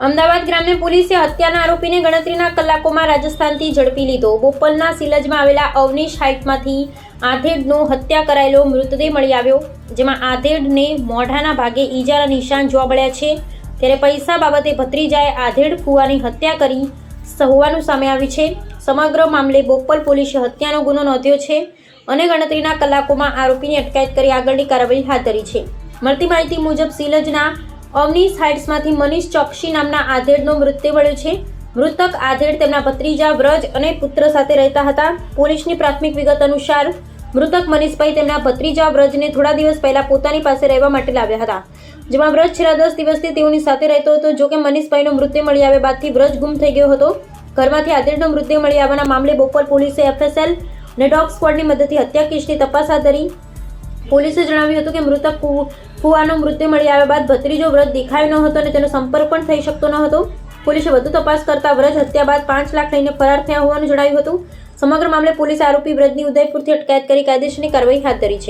અમદાવાદ ગ્રામ્ય પોલીસે હત્યાના આરોપીને ગણતરીના કલાકોમાં રાજસ્થાનથી ઝડપી લીધો। બોપલના સિલજમાં આવેલા અવનીશ હાઇટમાંથી આધેડનો હત્યા કરાયેલો મૃતદેહ મળી આવ્યો, જેમાં આધેડને મોઢાના ભાગે ઈજાના નિશાન જોવા મળ્યા છે। ત્યારે પૈસા બાબતે ભત્રીજાએ આધેડ ફુવાની હત્યા કરી હોવાનું સામે આવ્યું છે। સમગ્ર મામલે બોપલ પોલીસે હત્યાનો ગુનો નોંધ્યો છે અને ગણતરીના કલાકોમાં આરોપીની અટકાયત કરી આગળની કાર્યવાહી હાથ ધરી છે। મળતી માહિતી મુજબ સિલજના અવનીશ હાઇટ્સમાંથી મનીષ ચોકસી નામના આધેડનો મૃતદેહ મળ્યો છે। મૃતક આધેડ તેમના ભત્રીજા વ્રજ અને પુત્ર સાથે રહેતા હતા। પોલીસની પ્રાથમિક વિગત અનુસાર મૃતક મનીષભાઈ તેમના ભત્રીજા વ્રજને થોડા દિવસ પહેલા પોતાની પાસે રહેવા માટે લાવ્યા હતા, જેમાં વ્રજ છેલ્લા 10 દિવસથી તેઓની સાથે રહેતો હતો। જોકે મનીષભાઈનો મૃતદેહ મળી આવ્યા બાદથી વ્રજ ગુમ થઈ ગયો હતો। ઘરમાંથી આધેડનો મૃતદેહ મળી આવવાના મામલે બોપલ પોલીસે FSL અને ડોગ સ્ક્વોડની મદદથી હત્યા કેસની તપાસ હાથ ધરી। પોલીસે જણાવ્યું હતું કે મૃતક ફુવાનો મૃતદેહ મળી આવ્યા બાદ ભત્રીજો વ્રજ દેખાયો ન હતો અને તેનો સંપર્ક પણ થઈ શકતો ન હતો। પોલીસે વધુ તપાસ કરતા વ્રજ હત્યા બાદ 5 લાખ લઈને ફરાર થયા હોવાનું જણાવ્યું હતું। સમગ્ર મામલે પોલીસે આરોપી વ્રજની ઉદયપુરથી અટકાયત કરી કાયદેસરની કાર્યવાહી હાથ ધરી છે।